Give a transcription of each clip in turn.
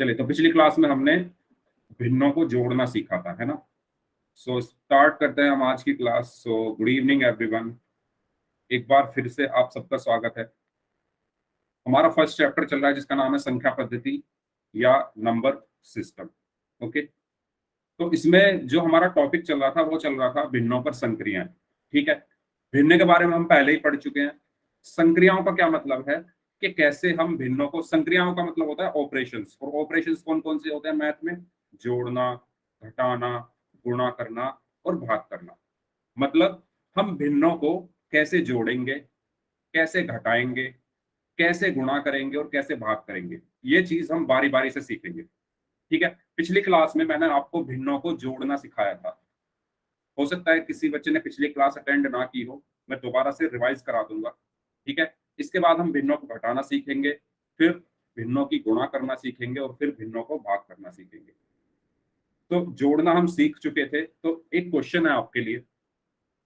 चलिए, तो पिछली क्लास में हमने भिन्नों को जोड़ना सीखा था, है ना। सो स्टार्ट करते हैं हम आज की class. So good evening everyone, एक बार फिर से आप सबका स्वागत है। हमारा फर्स्ट चैप्टर चल रहा है जिसका नाम है संख्या पद्धति या नंबर सिस्टम। ओके, तो इसमें जो हमारा टॉपिक चल रहा था वो चल रहा था भिन्नों पर संक्रियाएं। ठीक है, भिन्न के बारे में हम पहले ही पढ़ चुके हैं। संक्रियाओं का क्या मतलब है कि कैसे हम भिन्नों को, संक्रियाओं का मतलब होता है ऑपरेशंस, और ऑपरेशंस कौन कौन से होते हैं मैथ में? जोड़ना, घटाना, गुणा करना और भाग करना। मतलब हम भिन्नों को कैसे जोड़ेंगे, कैसे घटाएंगे, कैसे गुणा करेंगे और कैसे भाग करेंगे, ये चीज हम बारी बारी से सीखेंगे। ठीक है, पिछली क्लास में मैंने आपको भिन्नों को जोड़ना सिखाया था। हो सकता है किसी बच्चे ने पिछली क्लास अटेंड ना की हो, मैं दोबारा से रिवाइज करा दूंगा। ठीक है, इसके बाद हम भिन्नों को घटाना सीखेंगे, फिर भिन्नों की गुणा करना सीखेंगे और फिर भिन्नों को भाग करना सीखेंगे। तो जोड़ना हम सीख चुके थे, तो एक क्वेश्चन है आपके लिए।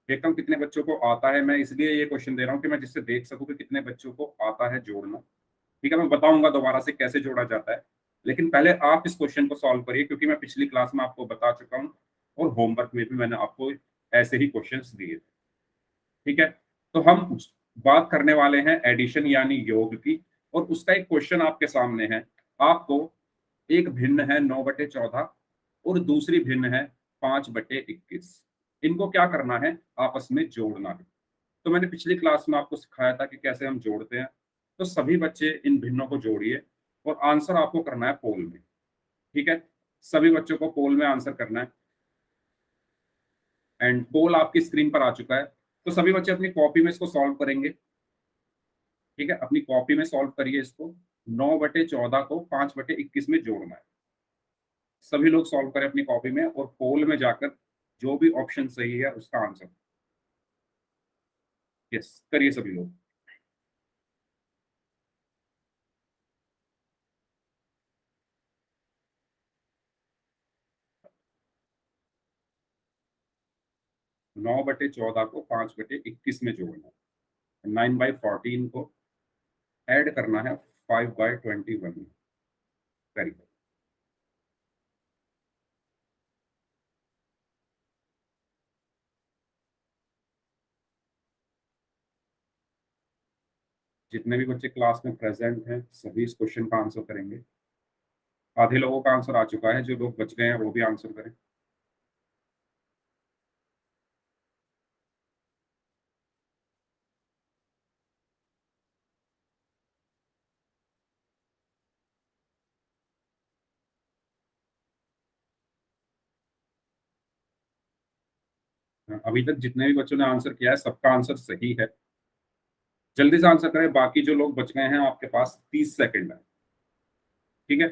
देखता हूँ कितने बच्चों को आता है, मैं इसलिए ये क्वेश्चन दे रहा हूँ कि मैं जिससे देख सकूँ कि कितने बच्चों को आता है जोड़ना। ठीक है, मैं बताऊंगा दोबारा से कैसे जोड़ा जाता है, लेकिन पहले आप इस क्वेश्चन को सॉल्व करिए, क्योंकि मैं पिछली क्लास में आपको बता चुका हूँ और होमवर्क में भी मैंने आपको ऐसे ही क्वेश्चंस दिए थे। ठीक है, तो हम बात करने वाले हैं एडिशन यानी योग की, और उसका एक क्वेश्चन आपके सामने है। आपको एक भिन्न है 9/14 और दूसरी भिन्न है 5/21। इनको क्या करना है? आपस में जोड़ना है। तो मैंने पिछली क्लास में आपको सिखाया था कि कैसे हम जोड़ते हैं। तो सभी बच्चे इन भिन्नों को जोड़िए और आंसर आपको करना है पोल में। ठीक है, सभी बच्चों को पोल में आंसर करना है, एंड पोल आपकी स्क्रीन पर आ चुका है। तो सभी बच्चे अपनी कॉपी में इसको सॉल्व करेंगे। ठीक है, अपनी कॉपी में सॉल्व करिए इसको। 9/14 को 5/21 में जोड़ना है। सभी लोग सॉल्व करें अपनी कॉपी में और पोल में जाकर जो भी ऑप्शन सही है उसका आंसर। यस, करिए सभी लोग। 9/14 को 5/21 में जोड़ना है। 9/14 को ऐड करना है 5/21 में। करिए। जितने भी बच्चे क्लास में प्रेजेंट हैं सभी इस क्वेश्चन का आंसर करेंगे। आधे लोगों का आंसर आ चुका है, जो लोग बच गए हैं वो भी आंसर करें। अभी तक जितने भी बच्चों ने आंसर किया है सबका आंसर सही है। जल्दी से आंसर करें, बाकी जो लोग बच गए हैं आपके पास 30 सेकंड है। ठीक है,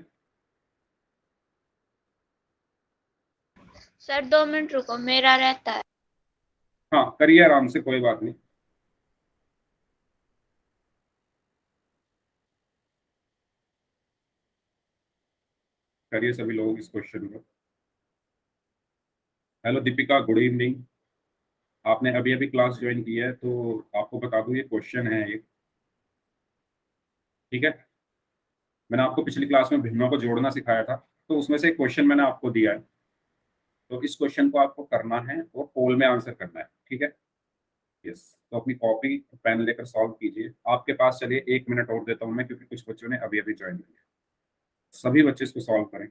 सर 2 मिनट रुको, मेरा रहता है। हाँ करिए आराम से, कोई बात नहीं। करिए सभी लोग इस क्वेश्चन को। Hello Deepika, good evening. आपने अभी अभी क्लास ज्वाइन की है तो आपको बता दूं ये क्वेश्चन है एक। ठीक है, मैंने आपको पिछली क्लास में भिन्नों को जोड़ना सिखाया था, तो उसमें से एक क्वेश्चन मैंने आपको दिया है। तो इस क्वेश्चन को आपको करना है और पोल में आंसर करना है। ठीक है, यस। तो अपनी कॉपी पेन लेकर सॉल्व कीजिए। आपके पास चलिए 1 मिनट और देता हूँ मैं, क्योंकि कुछ बच्चों ने अभी अभी ज्वाइन किया। सभी बच्चे इसको सॉल्व करें।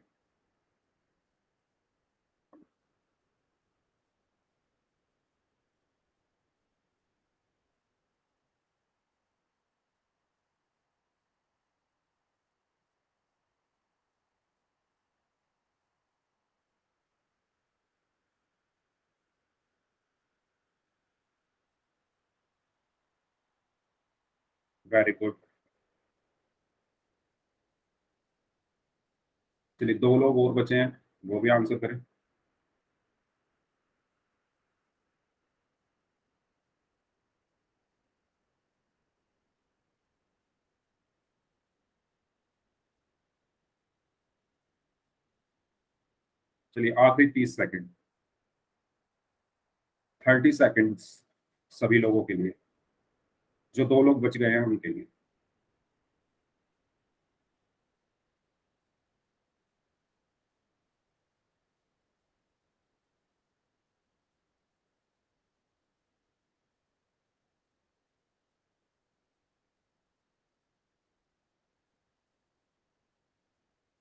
Very good. चलिए, 2 लोग और बचे हैं, वो भी आंसर करें। चलिए, आखिरी 30 सेकंड, 30 सेकंड्स सभी लोगों के लिए। जो 2 लोग बच गए हैं उनके लिए।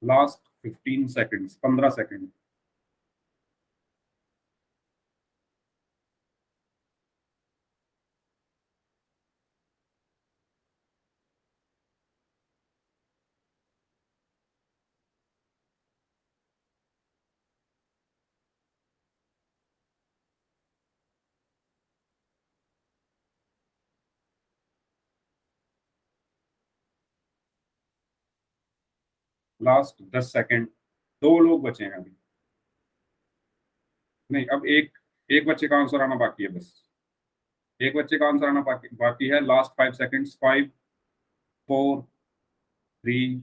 Last 15 seconds, 15 second. Last 10 second. दो लोग बचे हैं अभी। नहीं, अब एक एक बच्चे का आंसर आना बाकी है बस। एक बच्चे का आंसर आना बाकी बाकी है। Last 5 seconds. 5, 4, 3,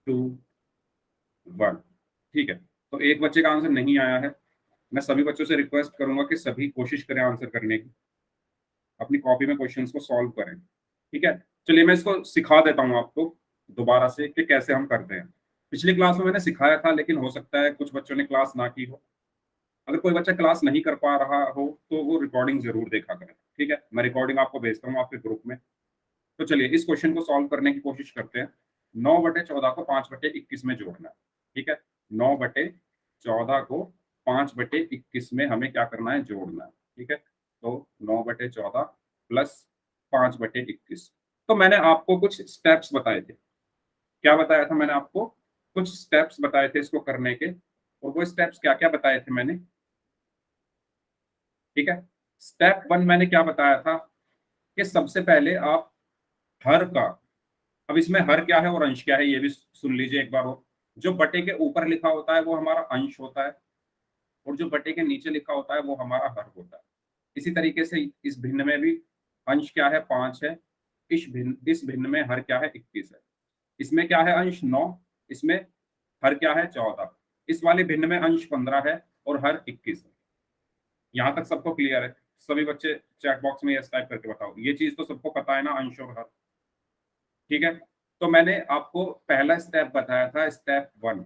2, 1। ठीक है, तो एक बच्चे का आंसर नहीं आया है। मैं सभी बच्चों से रिक्वेस्ट करूंगा कि सभी कोशिश करें आंसर करने की, अपनी कॉपी में क्वेश्चंस को सॉल्व करें। ठीक है, चलिए मैं इसको सिखा देता हूँ आपको दोबारा से कि कैसे हम करते हैं। पिछली क्लास में मैंने सिखाया था, लेकिन हो सकता है कुछ बच्चों ने क्लास ना की हो। अगर कोई बच्चा क्लास नहीं कर पा रहा हो तो वो रिकॉर्डिंग जरूर देखा करें। ठीक है, मैं रिकॉर्डिंग आपको भेजता हूँ आपके ग्रुप में। तो चलिए इस क्वेश्चन को सॉल्व करने की कोशिश करते हैं। 9/14 को 5/21 में जोड़ना है। ठीक है, 9/14 को 5/21 में हमें क्या करना है, जोड़ना है। ठीक है, तो 9/14 प्लस 5/21। तो मैंने आपको कुछ स्टेप्स बताए थे। क्या बताया था मैंने आपको? कुछ स्टेप्स बताए थे इसको करने के। और वो स्टेप्स क्या क्या बताए थे मैंने? ठीक है, स्टेप 1 मैंने क्या बताया था कि सबसे पहले आप हर का, अब इसमें हर क्या है और अंश क्या है ये भी सुन लीजिए एक बार हो। जो बटे के ऊपर लिखा होता है वो हमारा अंश होता है, और जो बटे के नीचे लिखा होता है वो हमारा हर होता है। इसी तरीके से इस भिन्न में भी अंश क्या है, 5 है। इस भिन्न में हर क्या है, 21 है। इसमें क्या है, अंश 9। इसमें हर क्या है, 14। इस वाले भिन्न में अंश 15 है और हर 21 है। यहाँ तक सबको क्लियर है? सभी बच्चे चैट बॉक्स में यस टाइप करके बताओ। ये चीज तो सबको पता है ना, अंश और हर। ठीक है, तो मैंने आपको पहला स्टेप बताया था, स्टेप 1।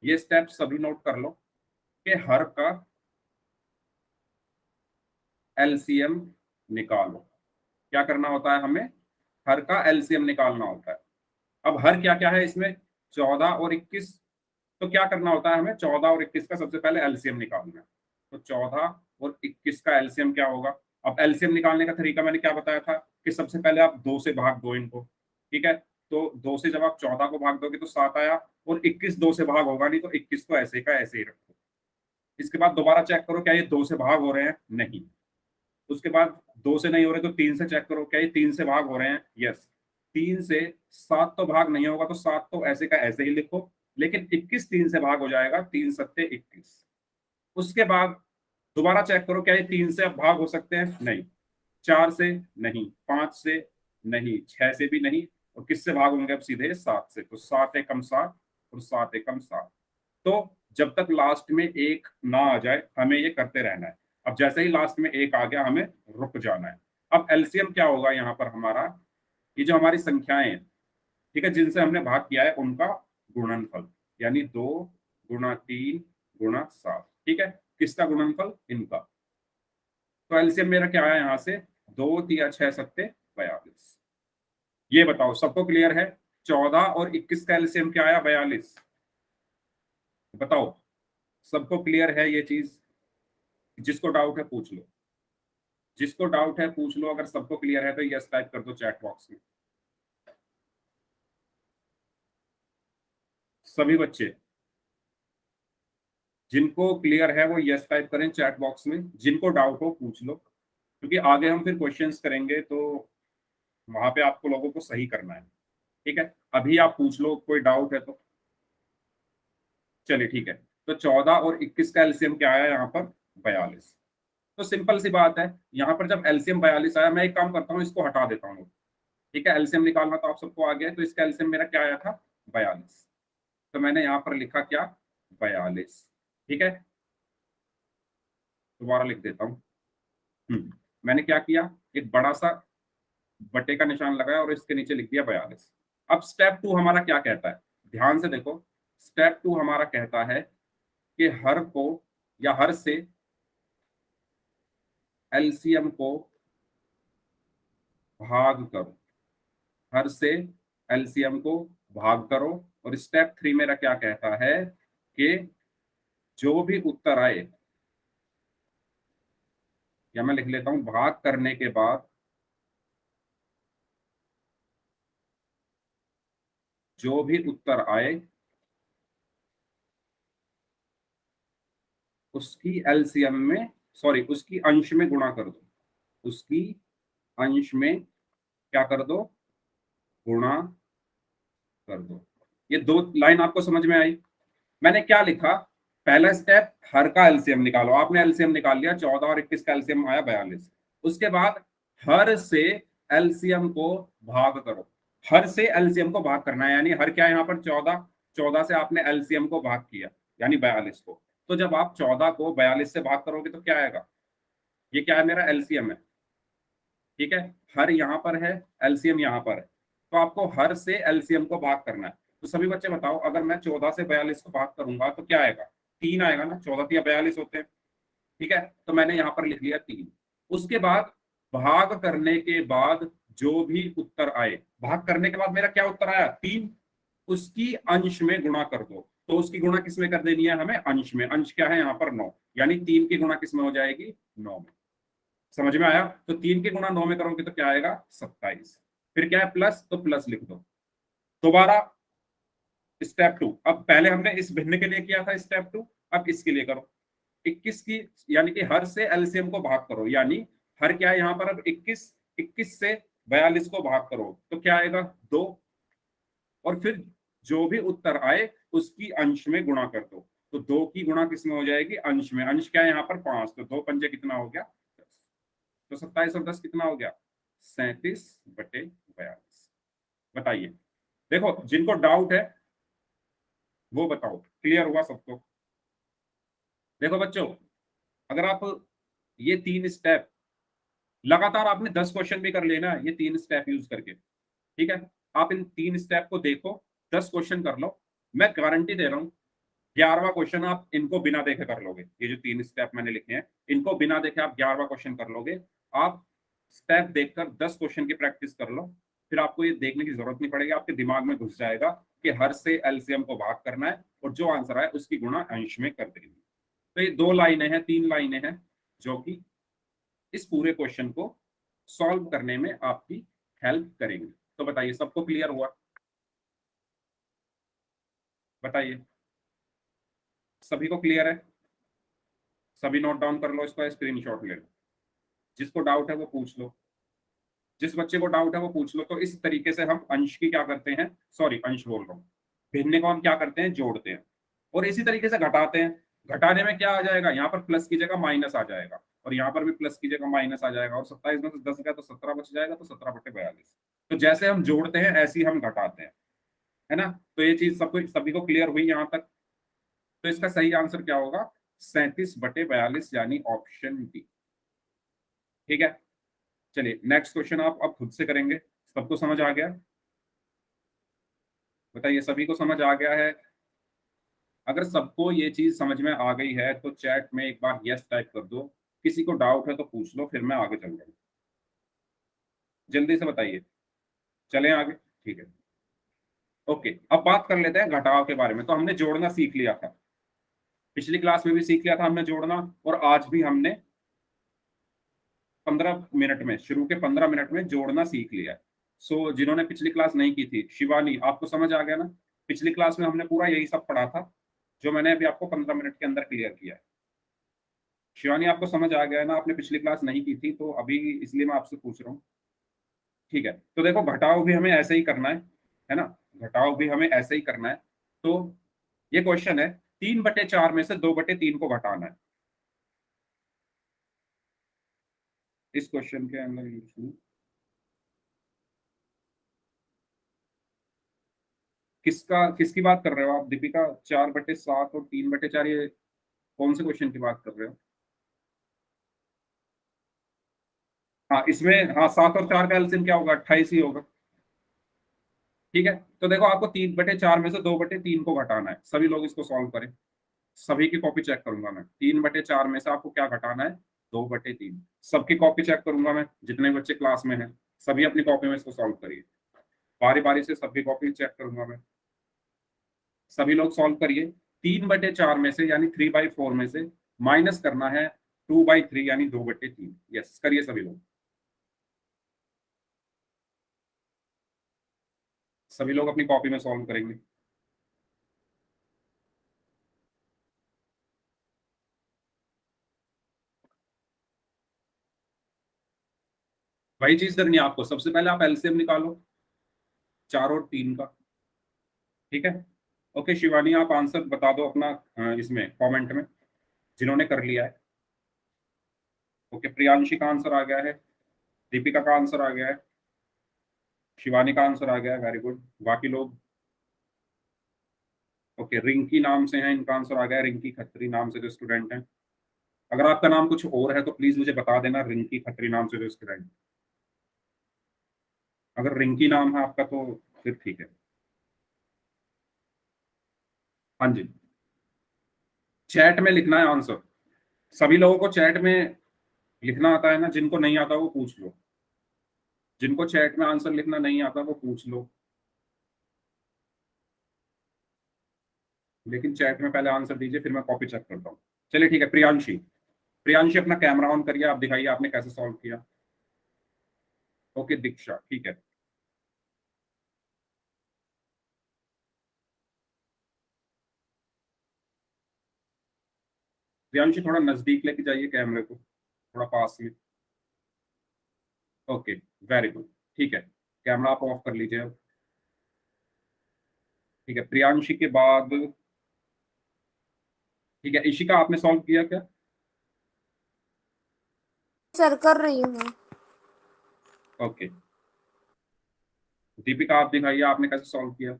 ये स्टेप सभी नोट कर लो कि हर का एलसीएम निकालो। क्या करना होता है हमें? हर का एलसीएम निकालना होता है। अब हर क्या क्या है इसमें, 14 और 21। तो क्या करना होता है हमें, 14 और 21 का सबसे पहले एलसीएम निकालना है। तो 14 और 21 का एलसीएम क्या होगा? अब एलसीएम निकालने का तरीका मैंने क्या बताया था कि सबसे पहले आप 2 से भाग दो इनको। ठीक है, तो 2 से जब आप 14 को भाग दोगे तो 7 आया, और 21 2 से भाग होगा नहीं, तो 21 को ऐसे का ऐसे ही रखो। इसके बाद दोबारा चेक करो क्या ये 2 से भाग हो रहे हैं, नहीं। उसके बाद 2 से नहीं हो रहे तो 3 से चेक करो क्या ये 3 से भाग हो रहे हैं, यस। 3 से 7 तो भाग नहीं होगा, तो 7 तो ऐसे का ऐसे ही लिखो। लेकिन 21 3 से भाग हो जाएगा, 3 सत्ते 21। उसके बाद दोबारा चेक करो क्या ये 3 से अब भाग हो सकते हैं, नहीं। 4 से नहीं, 5 से नहीं, 6 से भी नहीं। और किससे भाग होंगे अब सीधे, 7 से। तो 7 एकम 7 और 7 एकम 7। तो जब तक लास्ट में एक ना आ जाए हमें ये करते रहना है। अब जैसे ही लास्ट में एक आ गया हमें रुक जाना है। अब एलसीएम क्या होगा यहाँ पर हमारा, ये जो हमारी संख्याएं हैं, ठीक है, जिनसे हमने भाग किया है उनका गुणनफल। यानी 2 गुणा 3 गुणा 7। ठीक है, किसका गुणनफल, इनका। तो एलसीएम मेरा क्या आया यहाँ से, 2 3 6 7 42। ये बताओ सबको क्लियर है? 14 और 21 का एलसीएम क्या आया, 42। बताओ सबको क्लियर है ये चीज? जिसको डाउट है पूछ लो, जिसको डाउट है पूछ लो। अगर सबको क्लियर है तो यस टाइप कर दो चैट बॉक्स में। सभी बच्चे जिनको क्लियर है वो यस टाइप करें चैट बॉक्स में। जिनको डाउट हो पूछ लो, क्योंकि आगे हम फिर क्वेश्चंस करेंगे तो वहां पे आपको लोगों को सही करना है। ठीक है, अभी आप पूछ लो कोई डाउट है तो। चलिए ठीक है, तो 14 और 21 का एलसीएम क्या आया यहाँ पर, 42। तो सिंपल सी बात है, यहाँ पर जब एलसीएम 42 आया, मैं एक काम करता हूँ इसको हटा देता हूँ। ठीक है, एलसीएम निकालना तो आप सबको आ गया है, तो इसका एलसीएम मेरा क्या आया था, 42। तो मैंने यहाँ पर लिखा क्या, 42। ठीक है, दोबारा लिख देता हूँ। मैंने क्या किया, एक बड़ा सा बटे का निशान लगाया और इसके नीचे लिख दिया 42। अब स्टेप 2 हमारा क्या कहता है, ध्यान से देखो। स्टेप 2 हमारा कहता है कि हर को या हर से एलसीएम को भाग करो। हर से एलसीएम को भाग करो। और स्टेप 3 मेरा क्या कहता है कि जो भी उत्तर आए, या मैं लिख लेता हूं, भाग करने के बाद जो भी उत्तर आए उसकी एलसीएम में, सॉरी उसकी अंश में गुणा कर दो। उसकी अंश में क्या कर दो, गुणा कर दो। ये दो लाइन आपको समझ में आई? मैंने क्या लिखा, पहला स्टेप हर का एलसीएम निकालो। आपने एलसीएम निकाल लिया, 14 और 21 का एलसीएम आया 42। उसके बाद हर से एलसीएम को भाग करो। हर से एलसीएम को भाग करना है, यानी हर क्या है यहाँ पर 14, 14 से आपने एलसीएम को भाग किया यानी 42 को। तो जब आप 14 को 42 से भाग करोगे तो क्या आएगा, ये क्या है, मेरा एलसीएम है। ठीक है, हर यहाँ पर है, एलसीएम यहाँ पर है, तो आपको हर से एलसीएम को भाग करना है। तो सभी बच्चे बताओ, अगर मैं 14 से 42 को भाग करूंगा तो क्या आएगा, 3 आएगा ना, 14 या 42 होते हैं। ठीक है, तो मैंने यहाँ पर लिख लिया 3। उसके बाद भाग करने के बाद जो भी उत्तर आए, भाग करने के बाद मेरा क्या उत्तर आया 3, उसकी अंश में गुणा कर दो। तो उसकी गुणा किसमें कर देनी है हमें, अंश में। अंश क्या है यहाँ पर 9, यानी 3 की गुणा किसमें हो जाएगी, 9 में। समझ में आया? तो 3 की गुणा 9 में करोगे तो क्या आएगा, 27। फिर क्या है, प्लस, तो प्लस लिख दो। दोबारा स्टेप 2, अब पहले हमने इस भिन्न के लिए किया था स्टेप 2, अब इसके लिए करो। 21 की, यानी कि हर से एलसीएम को भाग करो, यानी हर क्या है यहाँ पर, अब 21, 21 से 42 को भाग करो तो क्या आएगा 2। और फिर जो भी उत्तर आए उसकी अंश में गुणा कर दो। तो 2 की गुणा किसमें हो जाएगी, अंश में। अंश क्या है यहाँ पर 5, तो 2 पंजे कितना हो गया 10। तो 27 और 10 कितना हो गया, 37/42। बताइए, देखो जिनको डाउट है वो बताओ, क्लियर हुआ सबको? देखो बच्चों, अगर आप ये 3 स्टेप लगातार, आपने 10 क्वेश्चन भी कर लेना ये 3 स्टेप यूज करके। ठीक है, आप इन 3 स्टेप को देखो, 10 क्वेश्चन कर लो, मैं गारंटी दे रहा हूँ 11वां क्वेश्चन आप इनको बिना देखे कर लोगे। ये जो 3 स्टेप मैंने लिखे हैं, इनको बिना देखे आप 11वां क्वेश्चन कर लोगे। आप स्टेप देखकर 10 क्वेश्चन की प्रैक्टिस कर लो, फिर आपको ये देखने की जरूरत नहीं पड़ेगी, आपके दिमाग में घुस जाएगा कि हर से एलसीएम को भाग करना है और जो आंसर आए उसकी गुणा अंश में कर देनी। तो ये 2 लाइनें हैं, 3 लाइनें हैं जो कि इस पूरे क्वेश्चन को सॉल्व करने में आपकी हेल्प करेंगे। तो बताइए, सबको क्लियर हुआ? बताइए, सभी को क्लियर है? सभी नोट डाउन कर लो, इसका स्क्रीनशॉट ले लो। जिसको डाउट है वो पूछ लो, जिस बच्चे को डाउट है वो पूछ लो। तो इस तरीके से हम अंश की क्या करते हैं, सॉरी अंश बोल रहा हूँ, भिन्न को हम क्या करते हैं, जोड़ते हैं। और इसी तरीके से घटाते हैं। घटाने में क्या आ जाएगा, यहाँ पर प्लस की जगह माइनस आ जाएगा, और यहाँ पर भी प्लस की जगह माइनस आ जाएगा। और 27 में से 10 गया तो 17 बच जाएगा, तो 17/42। तो जैसे हम जोड़ते हैं ऐसे ही हम घटाते हैं, है ना? तो ये चीज सबको, सभी को क्लियर हुई यहाँ तक? तो इसका सही आंसर क्या होगा, 37/42, यानी ऑप्शन डी। ठीक है, चलिए नेक्स्ट क्वेश्चन आप अब खुद से करेंगे। सबको समझ आ गया? बताइए, सभी को समझ आ गया है? अगर सबको ये चीज समझ में आ गई है तो चैट में एक बार यस टाइप कर दो। किसी को डाउट है तो पूछ लो, फिर मैं आगे चल रहा हूँ। जल्दी से बताइए, चलें आगे? ठीक है, ओके। अब बात कर लेते हैं घटाव के बारे में। तो हमने जोड़ना सीख लिया था, पिछली क्लास में भी सीख लिया था हमने जोड़ना, और आज भी हमने 15 मिनट में, शुरू के 15 मिनट में जोड़ना सीख लिया है। सो जिन्होंने पिछली क्लास नहीं की थी, शिवानी आपको समझ आ गया ना? पिछली क्लास में हमने पूरा यही सब पढ़ा था जो मैंने अभी आपको 15 मिनट के अंदर क्लियर किया है। शिवानी आपको समझ आ गया है ना? आपने पिछली क्लास नहीं की थी तो अभी इसलिए मैं आपसे पूछ रहा हूँ। ठीक है, तो देखो घटाव भी हमें ऐसे ही करना है ना? घटाव भी हमें ऐसे ही करना है। तो ये क्वेश्चन है, 3/4 में से 2/3 को घटाना है। इस क्वेश्चन के अंदर किसका, किसकी बात कर रहे हो आप दीपिका? 4/7 और 3/4, ये कौन से क्वेश्चन की बात कर रहे हो? हाँ इसमें, हाँ 7 और 4 का एलसीएम क्या होगा, 28 ही होगा। ठीक है, तो देखो आपको 3/4 में से 2/3 को घटाना है। सभी लोग इसको सॉल्व करें, सभी की कॉपी चेक करूंगा मैं। 3/4 में से आपको क्या घटाना है, 2/3। सबकी कॉपी चेक करूंगा मैं, जितने बच्चे क्लास में हैं, सभी अपनी कॉपी में इसको सॉल्व करिए। बारी बारी से सबकी कॉपी चेक करूंगा मैं। सभी लोग सॉल्व करिए। 3/4 में से यानी 3/4 में से माइनस करना है 2/3 यानी 2/3। यस, करिए सभी लोग। सभी लोग अपनी कॉपी में सॉल्व करेंगे। वही चीज करनी है आपको। सबसे पहले आप एलसीएम निकालो 4 और 3 का। ठीक है। ओके शिवानी, आप आंसर बता दो अपना इसमें कमेंट में, जिन्होंने कर लिया है। ओके, प्रियांशी का आंसर आ गया है, दीपिका का आंसर आ गया है, शिवानी का आंसर आ गया है, वेरी गुड। बाकी लोग। ओके, रिंकी नाम से हैं, इनका आंसर आ गया है, रिंकी खत्री नाम से जो स्टूडेंट हैं। अगर आपका नाम कुछ और है तो प्लीज मुझे बता देना, रिंकी खत्री नाम से जो स्टूडेंट। अगर रिंकी नाम है आपका तो फिर ठीक है। हाँ जी, चैट में लिखना है आंसर। सभी लोगों को चैट में लिखना आता है ना? जिनको नहीं आता वो पूछ लो। जिनको चैट में आंसर लिखना नहीं आता वो पूछ लो, लेकिन चैट में पहले आंसर दीजिए, फिर मैं कॉपी चेक करता हूँ। चलिए ठीक है। प्रियांशी, प्रियांशी अपना कैमरा ऑन करिए, आप दिखाइए आपने कैसे सॉल्व किया। ओके दीक्षा, ठीक है। प्रियांशी थोड़ा नजदीक लेके जाइए कैमरे को, थोड़ा पास में। Okay, very good. ठीक है, कैमरा आप ऑफ कर लीजिए अब। ठीक है, प्रियांशी के बाद ठीक है, इशिका आपने सॉल्व किया क्या? सर कर रही हूँ। ओके, दीपिका आप दिखाइए आपने कैसे सॉल्व किया।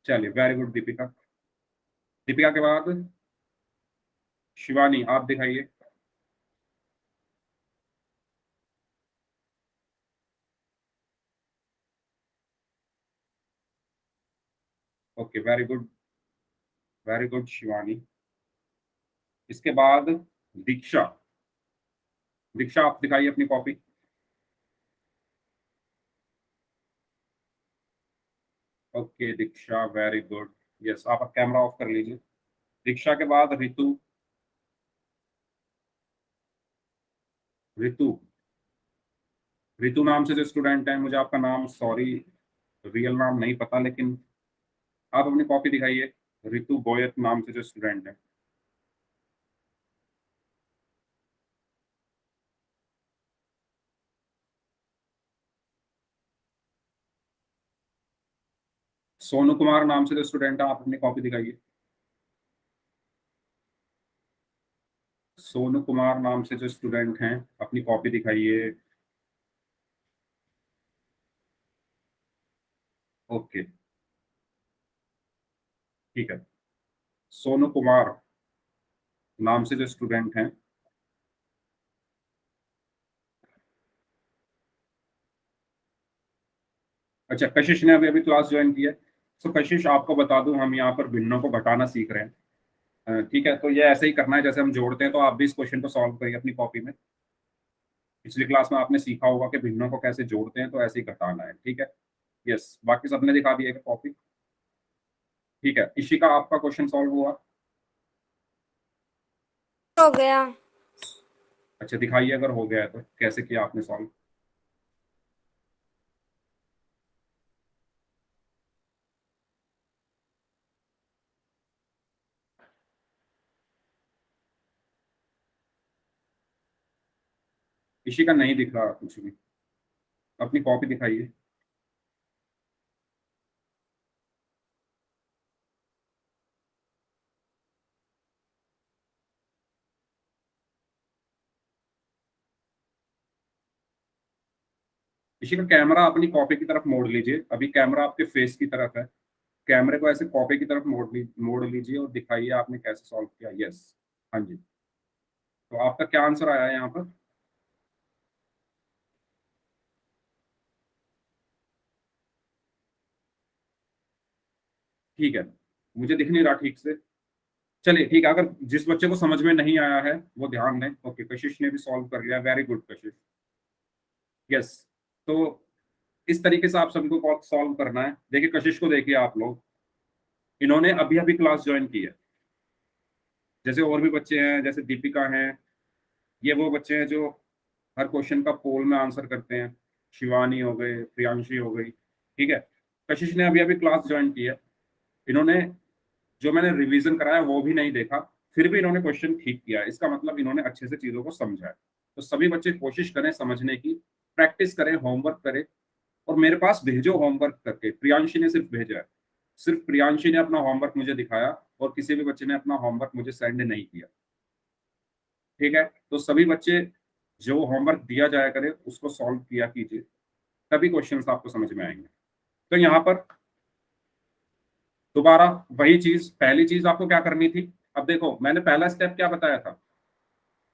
चलिए, वेरी गुड दीपिका। दीपिका के बाद शिवानी आप दिखाइए। Okay, very good, very good Shivani. इसके बाद दीक्षा, दीक्षा आप दिखाइए अपनी कॉपी। ओके दीक्षा, वेरी गुड। यस, आप कैमरा ऑफ कर लीजिए। दीक्षा के बाद रितु, रितु, रितु नाम से जो स्टूडेंट है, मुझे आपका नाम सॉरी रियल नाम नहीं पता, लेकिन आप अपनी कॉपी दिखाइए। रितु बोयत नाम से जो स्टूडेंट है। सोनू कुमार नाम से जो स्टूडेंट है, आप अपनी कॉपी दिखाइए। सोनू कुमार नाम से जो स्टूडेंट हैं, अपनी कॉपी दिखाइए। ओके, ठीक है। सोनू कुमार नाम से जो स्टूडेंट हैं। अच्छा, कशिश ने अभी अभी क्लास ज्वाइन की है। सो कशिश, आपको बता दूं, हम यहाँ पर भिन्नों को घटाना सीख रहे हैं। ठीक है, तो ये ऐसे ही करना है जैसे हम जोड़ते हैं, तो आप भी इस क्वेश्चन को सॉल्व करिए अपनी कॉपी में। पिछली क्लास में आपने सीखा होगा कि भिन्नों को कैसे जोड़ते हैं, तो ऐसे ही घटाना है। ठीक है। यस, बाकी सबने दिखा दिया कॉपी। ठीक है, इशिका आपका क्वेश्चन सॉल्व हुआ। हो गया। अच्छा, दिखाइए अगर हो गया है तो कैसे किया आपने सॉल्व। इशिका नहीं दिख रहा कुछ भी, अपनी कॉपी दिखाइए। इशिका, कैमरा अपनी कॉपी की तरफ मोड़ लीजिए, अभी कैमरा आपके फेस की तरफ है। कैमरे को ऐसे कॉपी की तरफ मोड़ लीजिए और दिखाइए आपने कैसे सॉल्व किया। यस, हाँ जी। तो आपका क्या आंसर आया है यहाँ पर? ठीक है, मुझे दिख नहीं रहा ठीक से। चलिए ठीक है, अगर जिस बच्चे को समझ में नहीं आया है वो ध्यान दें। ओके, कशिश ने भी सॉल्व कर लिया, वेरी गुड कशिश। यस, तो इस तरीके से आप सबको सॉल्व करना है। देखिए कशिश को देखिए आप लोग, इन्होंने अभी अभी क्लास ज्वाइन की है। जैसे और भी बच्चे हैं, जैसे दीपिका हैं, ये वो बच्चे हैं जो हर क्वेश्चन का पोल में आंसर करते हैं। शिवानी हो गए, प्रियांशी हो गई, ठीक है। कशिश ने अभी अभी क्लास ज्वाइन की है। इन्होंने जो मैंने रिवीजन कराया वो भी नहीं देखा, फिर भी इन्होंने क्वेश्चन ठीक किया, इसका मतलब इन्होंने अच्छे से चीजों को समझा है। तो सभी बच्चे कोशिश करें समझने की, प्रैक्टिस करें, होमवर्क करें, और मेरे पास भेजो होमवर्क करके। प्रियांशी ने सिर्फ भेजा है, सिर्फ प्रियांशी ने अपना होमवर्क मुझे दिखाया, और किसी भी बच्चे ने अपना होमवर्क मुझे सेंड नहीं किया, ठीक है। तो सभी बच्चे जो होमवर्क दिया जाया करे उसको सॉल्व किया कीजिए, तभी क्वेश्चंस आपको समझ में आएंगे। तो यहाँ पर दोबारा वही चीज, पहली चीज आपको क्या करनी थी। अब देखो मैंने पहला स्टेप क्या बताया था,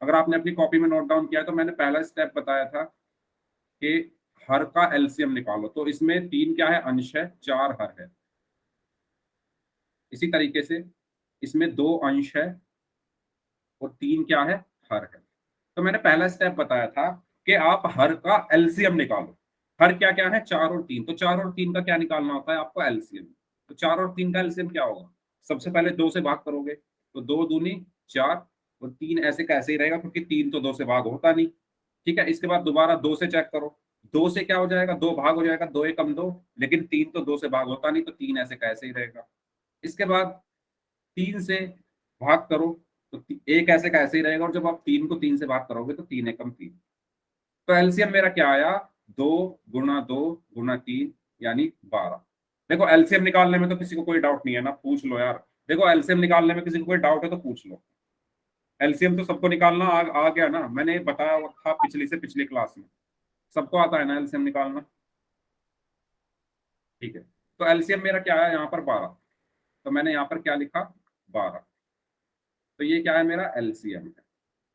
अगर आपने अपनी कॉपी में नोट डाउन किया तो मैंने पहला स्टेप बताया था कि हर का एलसीएम निकालो। तो इसमें 3 क्या है, अंश है, 4 हर है। इसी तरीके से इसमें 2 अंश है और 3 क्या है, हर है। तो मैंने पहला स्टेप बताया था कि आप हर का एलसीएम निकालो। हर क्या क्या है, 4 और 3। तो 4 और 3 का क्या निकालना होता है आपको, एलसीएम। तो 4 और 3 का एलसीएम क्या होगा, सबसे पहले 2 से भाग करोगे, तो 2 दूनी 4, और 3 ऐसे कैसे ही रहेगा क्योंकि 3 तो 2 से भाग होता नहीं, ठीक है। इसके बाद दोबारा 2 से चेक करो, 2 से क्या हो जाएगा, 2 भाग हो जाएगा, 2 एकम 2, लेकिन 3 तो 2 से भाग होता नहीं, तो 3 ऐसे कैसे ही रहेगा। इसके बाद 3 से भाग करो, तो एक ऐसे का ऐसे ही रहेगा, और जब आप 3 को 3 से भाग करोगे तो 3 एकम 3। तो एलसीएम मेरा क्या आया, 2 गुणा 2 गुणा 3 यानी 12। देखो एलसीएम निकालने में तो किसी को कोई डाउट नहीं है ना, पूछ लो यार। देखो एलसीएम निकालने में किसी को कोई डाउट है तो पूछ लो। एलसीएम तो सबको निकालना आ गया ना, मैंने बताया था पिछली से पिछली क्लास में, सबको आता है ना एलसीएम निकालना, ठीक है। तो एलसीएम मेरा क्या है यहाँ पर, 12। तो मैंने यहाँ पर क्या लिखा, 12। तो ये क्या है, मेरा एलसीएम है।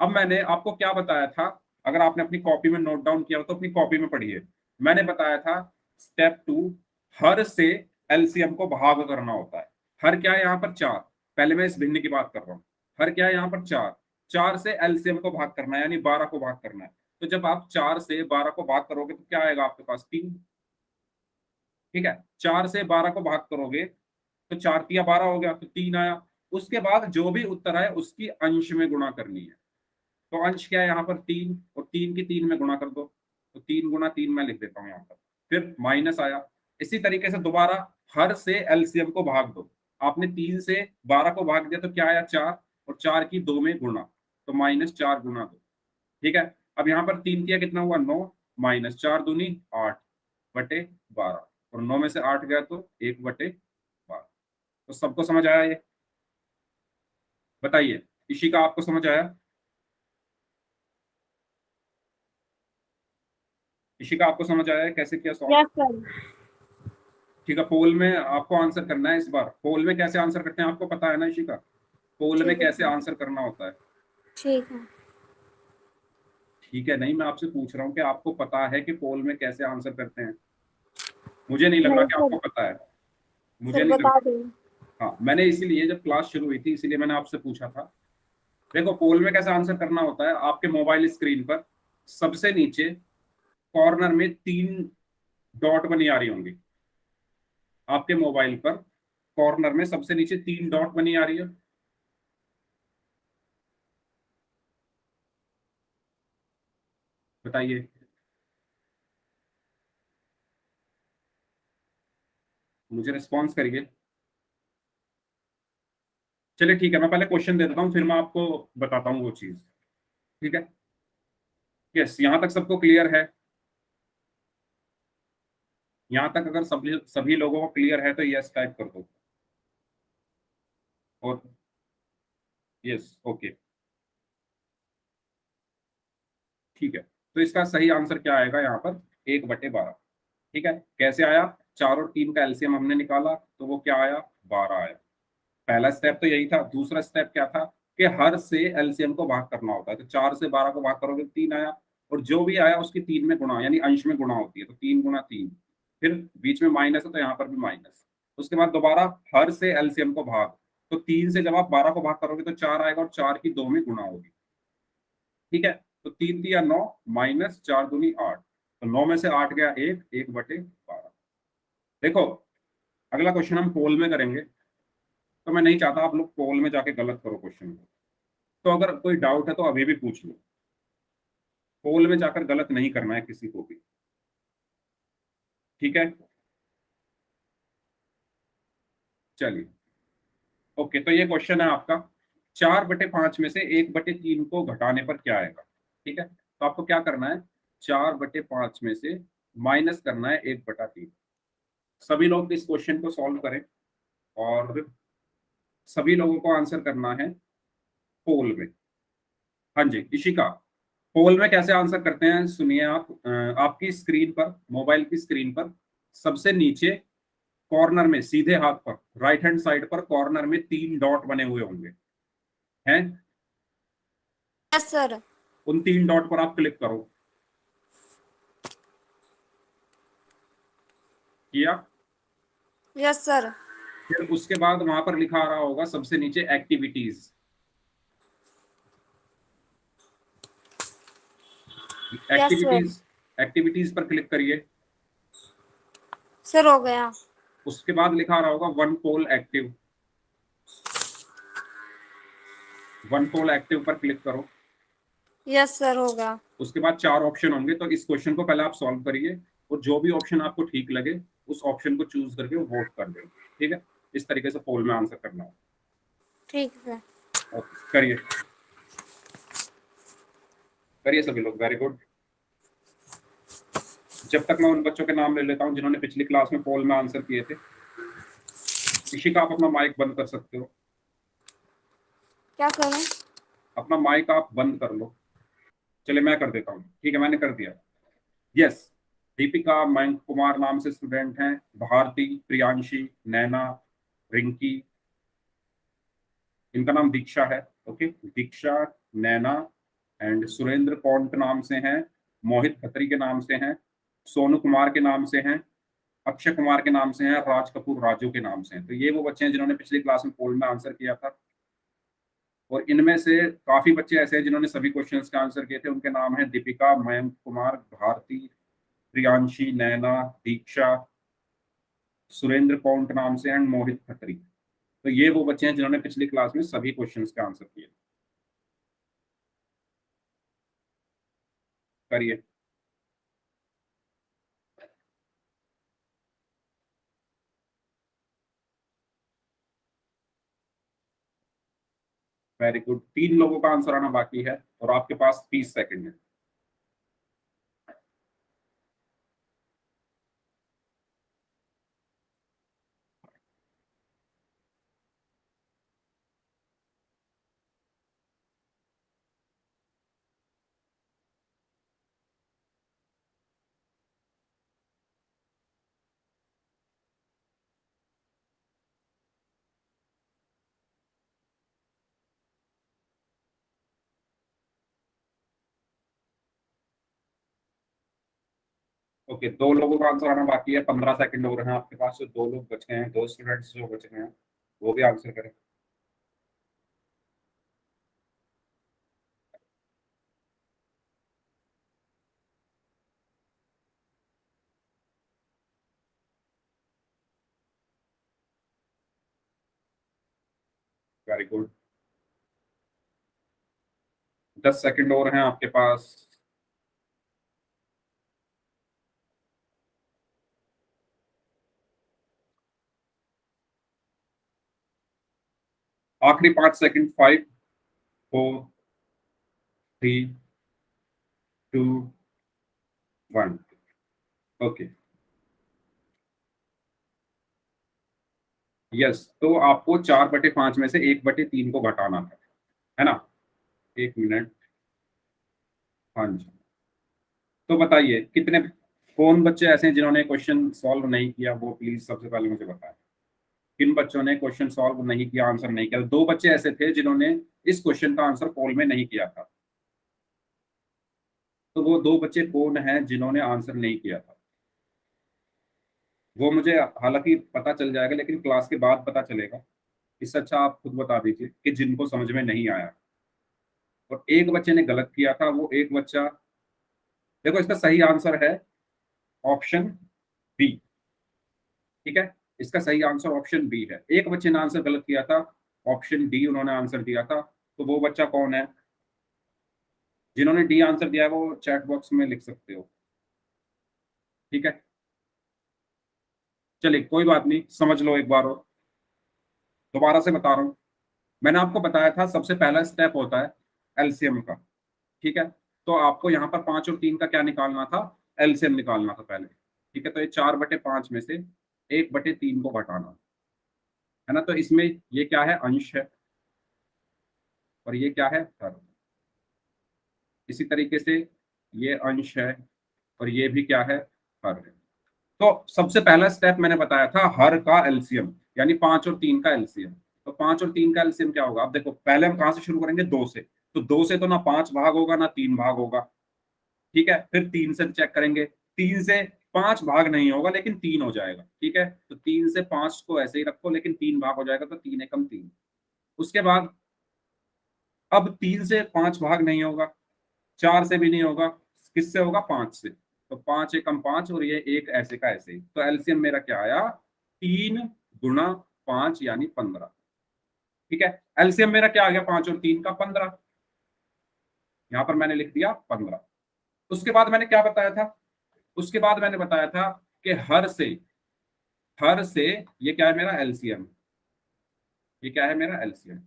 अब मैंने आपको क्या बताया था, अगर आपने अपनी कॉपी में नोट डाउन किया हो तो अपनी कॉपी में पढ़िए। मैंने बताया था स्टेप 2, हर से एलसीएम को भाग करना होता है। हर क्या है यहाँ पर, 4। पहले मैं इस भिन्न की बात कर रहा हूँ। हर क्या है यहाँ पर, 4। 4 से एलसीएम को भाग करना है, यानी 12 को भाग करना है। तो जब आप 4 से 12 को भाग करोगे तो क्या आएगा आपके पास, 3, ठीक है। 4 से 12 को भाग करोगे तो 4 तिया 12 हो गया, तो 3 आया। उसके बाद जो भी उत्तर आए उसकी अंश में गुणा करनी है। तो अंश क्या है यहाँ पर, 3, और 3 की 3 में गुणा कर दो, तो 3 गुणा 3 मैं लिख देता हूँ यहाँ पर, फिर माइनस आया। इसी तरीके से दोबारा हर से एलसीएम को भाग दो। आपने 3 से 12 को भाग दिया तो क्या आया, 4, और 4 की 2 में गुणा, तो -4 गुणा 2, ठीक है। अब यहाँ पर 3 किया कितना हुआ, 9, -4 दूनी 8 बटे 12, और 9 में से 8 गया तो 1 बटे 12। तो सबको समझ आया ये, बताइए इसी का आपको समझ आया, इसी का आपको समझ आया है कैसे किया सॉल्व, यस सर। ठीक है। पोल में आपको आंसर करना है इस बार। पोल में कैसे आंसर करते हैं आपको पता है ना इशिका, पोल में ठीक है कैसे सर। आंसर करना होता है, ठीक है। ठीक है। नहीं मैं आपसे पूछ रहा हूँ कि आपको पता है कि पोल में कैसे आंसर करते हैं, मुझे नहीं लग रहा नहीं कि आपको सर। पता है, मुझे सर नहीं लग बता रहा। दें। हाँ मैंने इसीलिए जब क्लास शुरू हुई थी इसीलिए मैंने आपसे पूछा था। देखो पोल में कैसे आंसर करना होता है, आपके मोबाइल स्क्रीन पर सबसे नीचे कॉर्नर में 3 डॉट बनी आ रही होंगी। आपके मोबाइल पर कॉर्नर में सबसे नीचे 3 डॉट बनी आ रही है, बताइए। मुझे रिस्पॉन्स करिए। चलिए ठीक है, मैं पहले क्वेश्चन दे देता हूँ फिर मैं आपको बताता हूँ वो चीज, ठीक है। यस, यहाँ तक सबको क्लियर है, यहाँ तक अगर सभी सभी लोगों को क्लियर है तो यस टाइप कर दो, और यस ओके, ठीक है। तो इसका सही आंसर क्या आएगा यहाँ पर, 1/12, ठीक है। कैसे आया, 4 और 3 का एलसीएम हमने निकाला तो वो क्या आया, 12 आया। पहला स्टेप तो यही था। दूसरा स्टेप क्या था कि हर से एलसीएम को भाग करना होता है। तो 4 से 12 को भाग करोगे तो 3 आया, और जो भी आया उसकी 3 में गुणा, यानी अंश में गुणा होती है, तो 3 गुणा 3, फिर बीच में माइनस है तो यहाँ पर भी माइनस। उसके बाद दोबारा हर से एलसीएम को भाग, तो 3 से जब आप 12 को भाग करोगे तो 4 आएगा और 4 की 2 में गुणा होगी। ठीक है, तो 3 3 9 माइनस 4 दूनी 8, तो 9 में से 8 गया 1, 1/12। देखो, अगला क्वेश्चन हम पोल में करेंगे, तो मैं नहीं चाहता आप लोग पोल में जाके गलत करो क्वेश्चन को। तो अगर कोई डाउट है तो अभी भी पूछ लो, पोल में जाकर गलत नहीं करना है किसी को भी। ठीक है, चलिए। ओके, तो ये क्वेश्चन है आपका, 4/5 में से 1/3 को घटाने पर क्या आएगा। ठीक है, तो आपको क्या करना है, 4/5 में से माइनस करना है 1/3। सभी लोग इस क्वेश्चन को सॉल्व करें और सभी लोगों को आंसर करना है पोल में। हाँ जी, इशिका, पोल में कैसे आंसर करते हैं सुनिए आप। आपकी स्क्रीन पर, मोबाइल की स्क्रीन पर सबसे नीचे कॉर्नर में, सीधे हाथ पर राइट हैंड साइड पर कॉर्नर में 3 डॉट बने हुए होंगे, हैं? Yes sir. उन 3 डॉट पर आप क्लिक करो। किया? Yes sir. फिर उसके बाद वहां पर लिखा आ रहा होगा सबसे नीचे activities. Yes sir. Activities, activities पर क्लिक करिए। सर हो गया। उसके बाद लिखा आ रहा होगा वन पोल एक्टिव, वन पोल एक्टिव पर क्लिक करो। यस सर हो गया। उसके बाद 4 ऑप्शन होंगे, तो इस क्वेश्चन को पहले आप सॉल्व करिए और जो भी ऑप्शन आपको ठीक लगे उस ऑप्शन को चूज करके वोट कर दें। ठीक है, इस तरीके से पोल में आंसर करना है। ठीक है। ओके, करिए करिए सभी लोग, वेरी गुड। जब तक मैं उन बच्चों के नाम ले लेता हूं जिन्होंने पिछली क्लास में पोल में आंसर किए थे। इशिका, आप अपना माइक बंद कर सकते हो। क्या करें? अपना माइक आप बंद कर लो। चलिए मैं कर देता हूँ, ठीक है, मैंने कर दिया। यस, दीपिका, मयंक कुमार नाम से स्टूडेंट हैं, भारती, प्रियांशी, नैना, रिंकी, इनका नाम दीक्षा है। Okay, Diksha, Naina and Surendra count नाम से हैं, मोहित खत्री के नाम से हैं, सोनू कुमार के नाम से हैं, अक्षय कुमार के नाम से हैं, राज कपूर राजू के नाम से हैं। तो ये वो बच्चे हैं जिन्होंने पिछली क्लास में पोल में आंसर किया था। और इनमें से काफी बच्चे ऐसे हैं जिन्होंने सभी क्वेश्चंस का आंसर किए थे। उनके नाम है दीपिका, मयंक कुमार, भारती, प्रियांशी, नैना, दीक्षा, सुरेंद्र कौंट नाम से एंड मोहित खत्री। तो ये वो बच्चे हैं जिन्होंने पिछली क्लास में सभी क्वेश्चंस का आंसर किए। करिए। वेरी गुड, 3 लोगों का आंसर आना बाकी है और आपके पास 30 सेकंड है। ओके, 2 लोगों का आंसर आना बाकी है, 15 सेकंड हो रहे हैं आपके पास। जो 2 लोग बच गए हैं, 2 स्टूडेंट्स जो बच गए हैं, वो भी आंसर करें। वेरी गुड, 10 सेकंड और हैं आपके पास। आखिरी 5 सेकंड, 5, 4, 3, 2, 1। ओके, यस, तो आपको 4/5 में से 1/3 को घटाना है ना? 1 मिनट। हाँ जी, तो बताइए कितने, कौन बच्चे ऐसे हैं जिन्होंने क्वेश्चन सॉल्व नहीं किया, वो प्लीज सबसे पहले मुझे बताएं। किन बच्चों ने क्वेश्चन सॉल्व नहीं किया, आंसर नहीं किया? 2 बच्चे ऐसे थे जिन्होंने इस क्वेश्चन का आंसर पोल में नहीं किया था। तो वो 2 बच्चे कौन हैं जिन्होंने आंसर नहीं किया था? वो मुझे हालांकि पता चल जाएगा, लेकिन क्लास के बाद पता चलेगा। इससे अच्छा आप खुद बता दीजिए कि जिनको समझ में नहीं आया। और एक बच्चे ने गलत किया था, वो एक बच्चा, देखो इसका सही आंसर है ऑप्शन बी। ठीक है, इसका सही आंसर ऑप्शन बी है। एक बच्चे ने आंसर गलत किया था, ऑप्शन डी उन्होंने आंसर दिया था। तो वो बच्चा कौन है? जिन्होंने डी आंसर दिया है वो चैट बॉक्स में लिख सकते हो। ठीक है, चलिए कोई बात नहीं, समझ लो एक बार और। दोबारा से बता रहा हूं, मैंने आपको बताया था सबसे पहला स्टेप होता है एलसीएम का। ठीक है, तो आपको यहाँ पर 5 और 3 का क्या निकालना था? एलसीएम निकालना था पहले। ठीक है, तो ये 4/5 में से 1/3 को घटाना है ना। तो इसमें ये क्या है? अंश है, और ये क्या है? हर। इसी तरीके से ये अंश है, और ये भी क्या है? हर है। तो सबसे पहला स्टेप मैंने बताया था हर का एलसीएम, यानी 5 और 3 का एलसीएम। तो 5 और 3 का एलसीएम क्या होगा? अब देखो पहले हम कहां से शुरू करेंगे? 2 से। तो 2 से तो ना 5 भाग होगा ना 3 भाग होगा। ठीक है, फिर 3 से चेक करेंगे, 3 से 5 भाग नहीं होगा लेकिन 3 हो जाएगा। ठीक है, तो 3 से 5 को ऐसे ही रखो, लेकिन 3 भाग हो जाएगा, तो 3 एकम 3। उसके बाद अब 3 से 5 भाग नहीं होगा, 4 से भी नहीं होगा, किससे होगा? 5 से। तो 5 एकम 5, और ये एक ऐसे का ऐसे ही। तो एलसीएम मेरा क्या आया? 3 गुणा 5 यानी 15। ठीक है, एलसीएम मेरा क्या आ गया? 5 और 3 का 15। यहां पर मैंने लिख दिया 15। उसके बाद मैंने क्या बताया था? उसके बाद मैंने बताया था कि हर से ये क्या है? मेरा एलसीएम। ये क्या है? मेरा एलसीएम।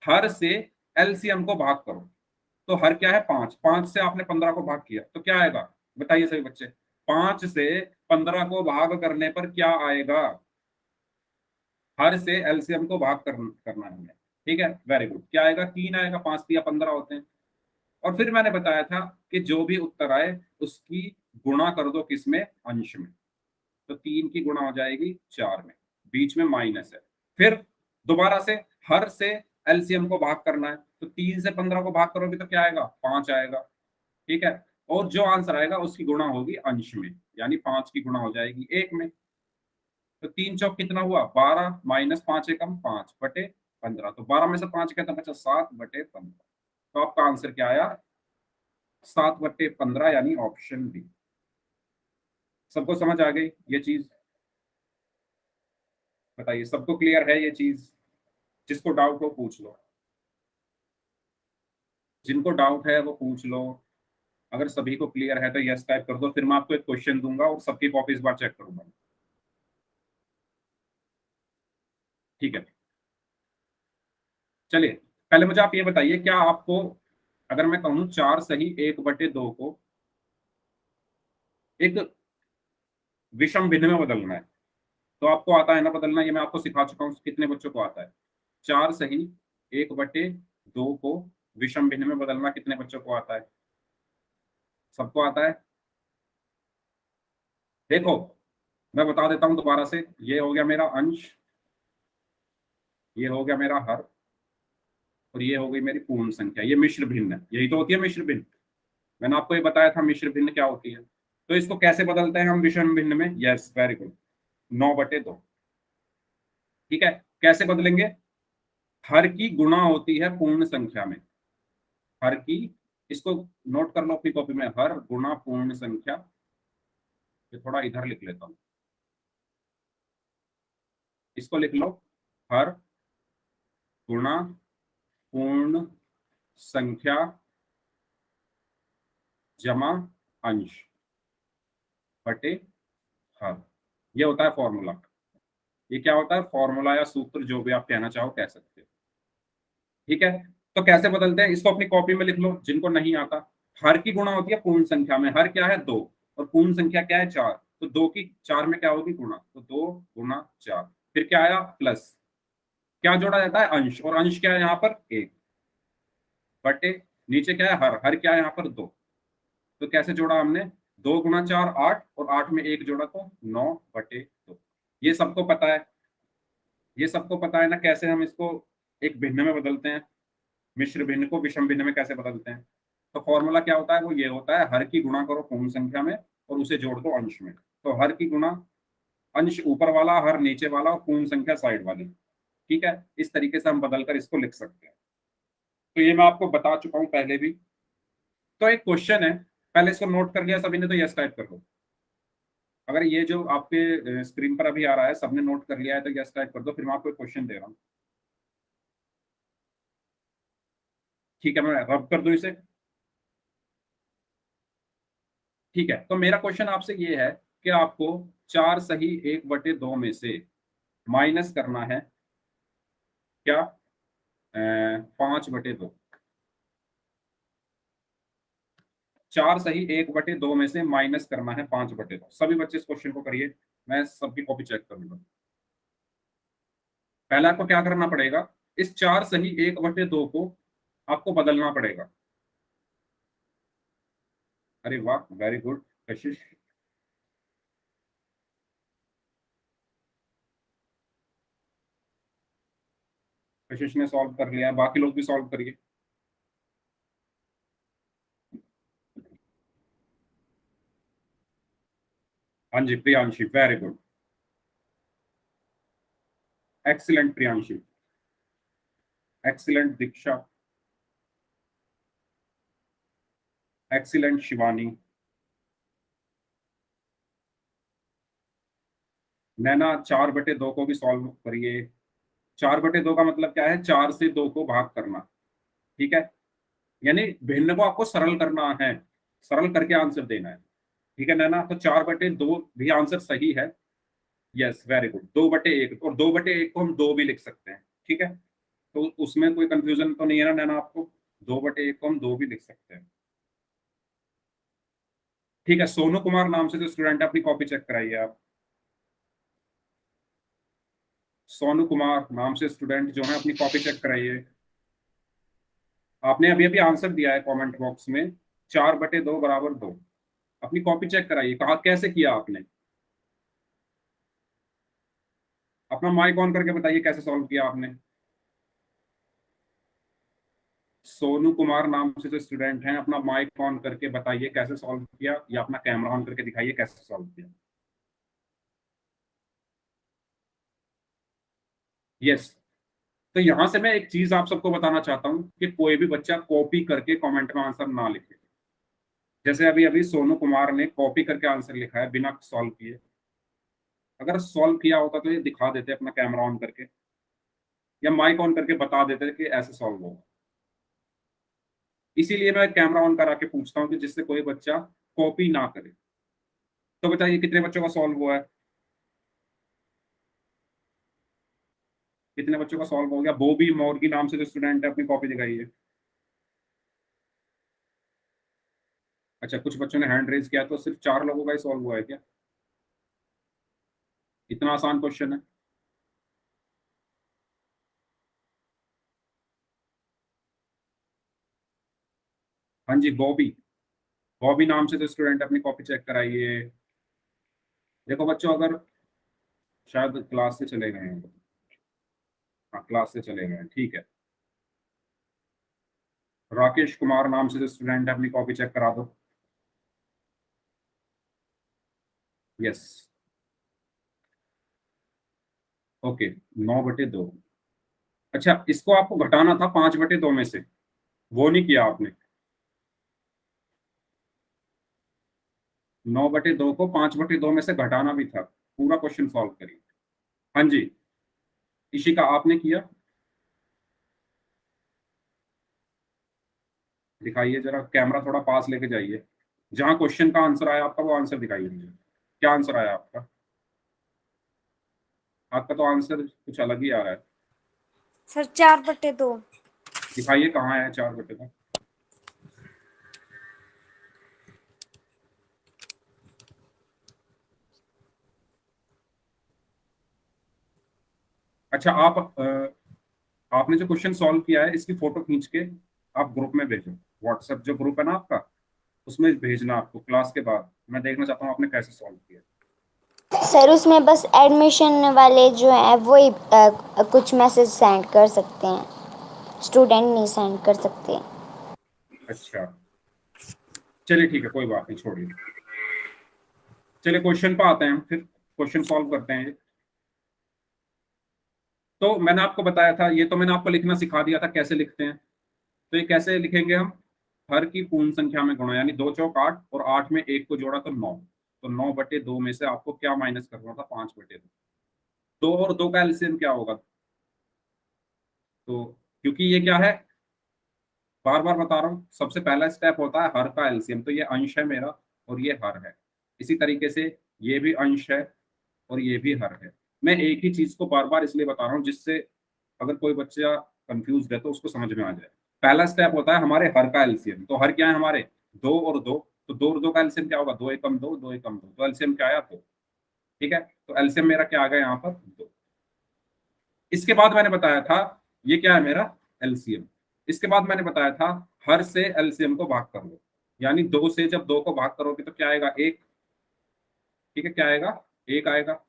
हर से एलसीएम को भाग करो। तो हर क्या है? 5। 5 से आपने 15 को भाग किया तो क्या आएगा? बताइए सभी बच्चे, 5 से 15 को भाग करने पर क्या आएगा? हर से एलसीएम को भाग करना है हमें। ठीक है, वेरी गुड। क्या आएगा? 3 आएगा। 5 या 15 होते हैं। और फिर मैंने बताया था कि जो भी उत्तर आए उसकी गुणा कर दो, किसमें? अंश में। तो 3 की गुणा हो जाएगी 4 में, बीच में माइनस है। फिर दोबारा से हर से एलसीएम को भाग करना है, तो 3 से 15 को भाग करोगे तो क्या आएगा? 5 आएगा। ठीक है, और जो आंसर आएगा उसकी गुणा होगी अंश में, यानी 5 की गुणा हो जाएगी 1 में। तो 3 चौक कितना हुआ? 12, माइनस 5 एकम 5/15। तो 12 में से 5 कहता बचा 7/15। तो आपका आंसर क्या आया? 7/15, यानी ऑप्शन बी। सबको समझ आ गई ये चीज? बताइए, सबको क्लियर है ये चीज? जिसको डाउट हो पूछ लो, जिनको डाउट है वो पूछ लो। अगर सभी को क्लियर है तो यस टाइप कर दो, फिर मैं आपको एक क्वेश्चन दूंगा और सबकी कॉपी इस बार चेक करूंगा। ठीक है, चलिए पहले मुझे आप ये बताइए, क्या आपको, अगर मैं कहूं 4 सही 1/2 को एक विषम भिन्न में बदलना है, तो आपको आता है ना बदलना? ये मैं आपको सिखा चुका हूँ। कितने बच्चों को आता है? 4 सही 1/2 को विषम भिन्न में बदलना कितने बच्चों को आता है? सबको आता है? देखो मैं बता देता हूं दोबारा से। ये हो गया मेरा अंश, ये हो गया मेरा हर, और ये हो गई मेरी पूर्ण संख्या। ये मिश्र भिन्न है, यही तो होती है मिश्र भिन्न। मैंने आपको ये बताया था मिश्र भिन्न क्या होती है। तो इसको कैसे बदलते हैं हम विषम भिन्न में? Yes, very good, 9/2। ठीक है, कैसे बदलेंगे? हर की गुणा होती है पूर्ण संख्या में। हर की, इसको नोट कर लो अपनी कॉपी में, हर गुणा पूर्ण संख्या। ये थोड़ा इधर लिख लेता हूं, इसको लिख लो, हर गुणा पूर्ण संख्या जमा अंश बटे हर। ये होता है फॉर्मूला। ये क्या होता है? फॉर्मूला या सूत्र, जो भी आप कहना चाहो कह सकते हो। ठीक है, तो कैसे बदलते हैं इसको अपनी कॉपी में लिख लो जिनको नहीं आता। हर की गुणा होती है पूर्ण संख्या में। हर क्या है? 2, और पूर्ण संख्या क्या है? 4। तो 2 की 4 में क्या होगी? गुणा। तो 2 गुणा 4। फिर क्या आया? प्लस। क्या जोड़ा जाता है? अंश। और अंश क्या है यहाँ पर? 1 बटे, नीचे क्या है? हर। हर क्या है यहाँ पर? 2। तो कैसे जोड़ा हमने? 2 गुणा 4 8, और 8 में 1 जोड़ा तो 9/2। ये सबको पता है। ये सबको पता है ना कैसे हम इसको एक भिन्न में बदलते हैं? मिश्र भिन्न को विषम भिन्न में कैसे बदलते हैं? तो फॉर्मूला क्या होता है? वो ये होता है, हर की गुणा करो पूर्ण संख्या में और उसे जोड़ दो अंश में। तो हर की गुणा, अंश ऊपर वाला, हर नीचे वाला, और पूर्ण संख्या साइड वाली। ठीक है, इस तरीके से हम बदलकर इसको लिख सकते हैं। तो ये मैं आपको बता चुका हूं पहले भी। तो एक क्वेश्चन है, पहले इसको नोट कर लिया सभी ने, तो यस टाइप कर दो। अगर ये जो आपके स्क्रीन पर अभी आ रहा है सबने नोट कर लिया है तो यस टाइप कर दो, फिर मैं आपको एक क्वेश्चन दे रहा हूँ। ठीक है, मैं रब कर दूं इसे। ठीक है, तो मेरा क्वेश्चन आपसे ये है कि आपको 4 सही 1/2 में से माइनस करना है क्या, 5/2। 4 सही 1/2 में से माइनस करना है 5/2। सभी बच्चे इस क्वेश्चन को करिए, मैं सबकी कॉपी चेक करूंगा। पहले आपको क्या करना पड़ेगा, इस 4 सही 1/2 को आपको बदलना पड़ेगा। अरे वाह, वेरी गुड कशिश। कशिश ने सॉल्व कर लिया है, बाकी लोग भी सॉल्व करिए। हाँ जी Priyanshi, very good, excellent Priyanshi, excellent Diksha, excellent Shivani. Naina 4/2 को भी सॉल्व करिए। 4/2 का मतलब क्या है, 4 से 2 को भाग करना। ठीक है, यानी भिन्न को आपको सरल करना है, सरल करके आंसर देना है। ठीक है नैना, तो 4/2 भी आंसर सही है। यस वेरी गुड, 2/1, और 2/1 को हम 2 भी लिख सकते हैं। ठीक है, तो उसमें कोई कंफ्यूजन तो नहीं है ना नैना आपको, 2/1 को हम 2 भी लिख सकते हैं। ठीक है, सोनू कुमार नाम से जो स्टूडेंट है अपनी कॉपी चेक कराइए आप। सोनू कुमार नाम से स्टूडेंट जो है अपनी कॉपी चेक कराइए। आपने अभी अभी आंसर दिया है कमेंट बॉक्स में, 4/2 = 2। अपनी कॉपी चेक कराइए, कहा कैसे किया आपने। अपना माइक ऑन करके बताइए कैसे सॉल्व किया आपने। सोनू कुमार नाम से जो स्टूडेंट हैं अपना माइक ऑन करके बताइए कैसे सॉल्व किया, या अपना कैमरा ऑन करके दिखाइए कैसे सॉल्व किया। यस, तो यहां से मैं एक चीज आप सबको बताना चाहता हूं कि कोई भी बच्चा कॉपी करके कमेंट में आंसर ना लिखे। जैसे अभी अभी सोनू कुमार ने कॉपी करके आंसर लिखा है बिना सॉल्व किए। अगर सॉल्व किया होता तो ये दिखा देते अपना कैमरा ऑन करके, या माइक ऑन करके बता देते कि ऐसे सॉल्व होगा। इसीलिए मैं कैमरा ऑन करा के पूछता हूँ कि जिससे कोई बच्चा कॉपी ना करे। तो बताइए कितने बच्चों का सॉल्व हुआ है, कितने बच्चों का सॉल्व हो गया। बॉबी मॉर्गी नाम से जो स्टूडेंट है अपनी कॉपी दिखाइए। अच्छा, कुछ बच्चों ने हैंड रेज किया, तो सिर्फ 4 लोगों का ही सॉल्व हुआ है क्या, इतना आसान क्वेश्चन है। हाँ जी बॉबी, बॉबी नाम से जो स्टूडेंट अपनी कॉपी चेक कराइए। देखो बच्चों, अगर शायद क्लास से चले गए हैं, हाँ क्लास से चले गए हैं, ठीक है। राकेश कुमार नाम से जो स्टूडेंट है अपनी कॉपी चेक करा दो। Yes, okay, 9/2। अच्छा, इसको आपको घटाना था 5/2 में से, वो नहीं किया आपने। 9/2 को 5/2 में से घटाना भी था, पूरा क्वेश्चन सॉल्व करिए। हाँ जी, इशिका आपने किया, दिखाइए जरा, कैमरा थोड़ा पास लेके जाइए, जहां क्वेश्चन का आंसर आया आपका वो आंसर दिखाइए मुझे। क्या आंसर आया आपका, आपका तो आंसर कुछ अलग ही आ रहा है। सर 4/2। दिखाइए कहाँ है 4/2। अच्छा, आपने जो क्वेश्चन सॉल्व किया है इसकी फोटो खींच के आप ग्रुप में भेजो। व्हाट्सएप जो ग्रुप है ना आपका, उसमें भेजना आपको क्लास के बाद, मैं देखना चाहता हूँ आपने कैसे सॉल्व किया। सर उसमें बस एडमिशन वाले जो हैं वही कुछ मैसेज सेंड कर सकते हैं, स्टूडेंट नहीं सेंड कर सकते। अच्छा, चलिए ठीक है, कोई बात नहीं, छोड़िए। चलिए क्वेश्चन पे आते हैं हम, फिर क्वेश्चन सॉल्व करते हैं। तो मैंने आपको बताया था, ये तो मैंने आपको लिखना सिखा दिया था कैसे लिखते हैं। तो ये कैसे लिखेंगे हम, हर की पूर्ण संख्या में गुणा, यानी 2 चौक 8 और 8 में 1 को जोड़ा तो 9। तो 9/2 में से आपको क्या माइनस करना था, 5/2। 2 और 2 का एलसीएम क्या होगा, तो क्योंकि ये क्या है, बार बार बता रहा हूँ, सबसे पहला स्टेप होता है हर का एलसीएम। तो ये अंश है मेरा और ये हर है। इसी तरीके से ये भी अंश है और ये भी हर है। मैं एक ही चीज को बार बार इसलिए बता रहा हूँ जिससे अगर कोई बच्चा कंफ्यूज है तो उसको समझ में आ जाए। पहला स्टेप होता है हमारे हर का एलसीएम। तो हर क्या है हमारे, 2 और 2। तो 2 और 2 का एलसीएम क्या होगा, 2 एकम 2, 2 एकम 2। तो एलसीएम क्या आया, 2। ठीक है, तो एलसीएम मेरा क्या आ गया यहाँ पर, 2। इसके बाद मैंने बताया था ये क्या है मेरा, एलसीएम। इसके बाद मैंने बताया था हर से एलसीएम को भाग कर लो, यानी 2 से जब 2 को भाग करोगे तो क्या आएगा, 1। ठीक है, क्या आएगा, 1 आएगा।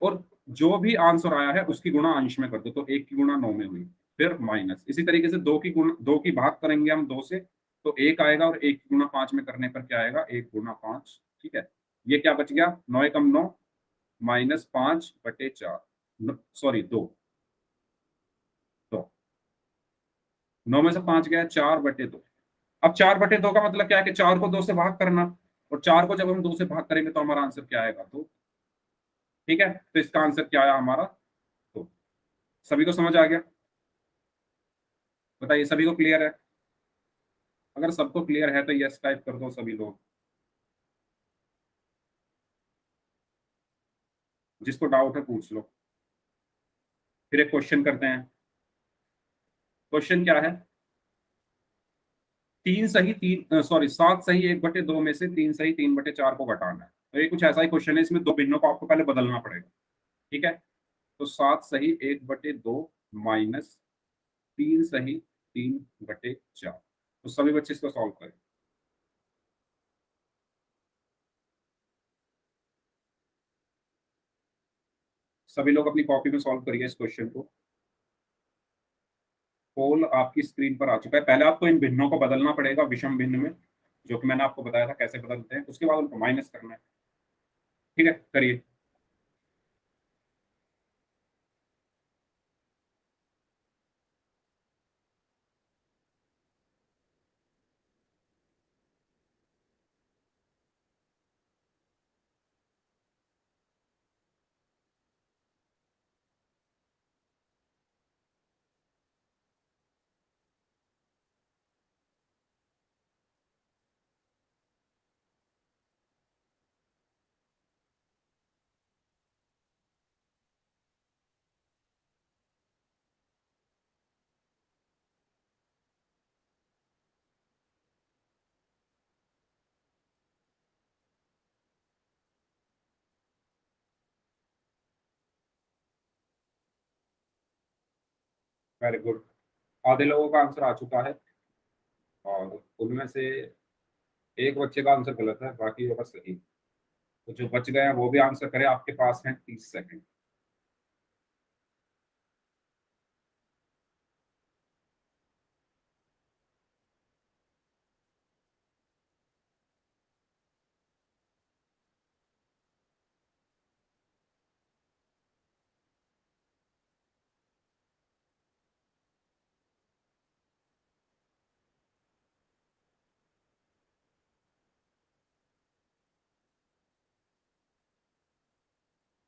और जो भी आंसर आया है उसकी गुणा अंश में कर दो, तो 1 की गुणा 9 में हुई, फिर माइनस। इसी तरीके से 2 की गुणा, 2 की भाग करेंगे हम 2 से, तो 1 आएगा, और 1 की गुणा 5 में करने पर क्या आएगा, 1 गुणा 5। ठीक है, ये क्या बच गया, 9 एकम 9 माइनस 5/4, सॉरी 2। तो 9 में से 5 गया, 4/2। अब 4/2 का मतलब क्या है कि 4 को 2 से भाग करना, और 4 को जब हम 2 से भाग करेंगे तो हमारा आंसर क्या आएगा, 2। ठीक है, तो इसका आंसर क्या आया हमारा, 2। सभी को समझ आ गया, बताइए सभी को क्लियर है। अगर सबको क्लियर है तो यस टाइप कर दो सभी लोग, जिसको डाउट है पूछ लो। फिर एक क्वेश्चन करते हैं। क्वेश्चन क्या है, 7 सही 1/2 में से 3 सही 3/4 को घटाना है। तो ये कुछ ऐसा ही क्वेश्चन है, इसमें दो भिन्नों को आपको पहले बदलना पड़ेगा। ठीक है, तो 7 सही 1/2 माइनस 3 सही 3/4। तो सभी बच्चे इसको सॉल्व करें। सभी लोग अपनी कॉपी में सॉल्व करिए इस क्वेश्चन को। पोल आपकी स्क्रीन पर आ चुका है। पहले आपको इन भिन्नों को बदलना पड़ेगा विषम भिन्न में, जो कि मैंने आपको बताया था कैसे बदलते हैं। उसके बाद उनको माइनस करना है। ठीक है, करिए। वेरी गुड, आधे लोगों का आंसर आ चुका है, और उनमें से एक बच्चे का आंसर गलत है, बाकी होगा सही। तो जो बच गए हैं वो भी आंसर करें, आपके पास है 30 सेकंड।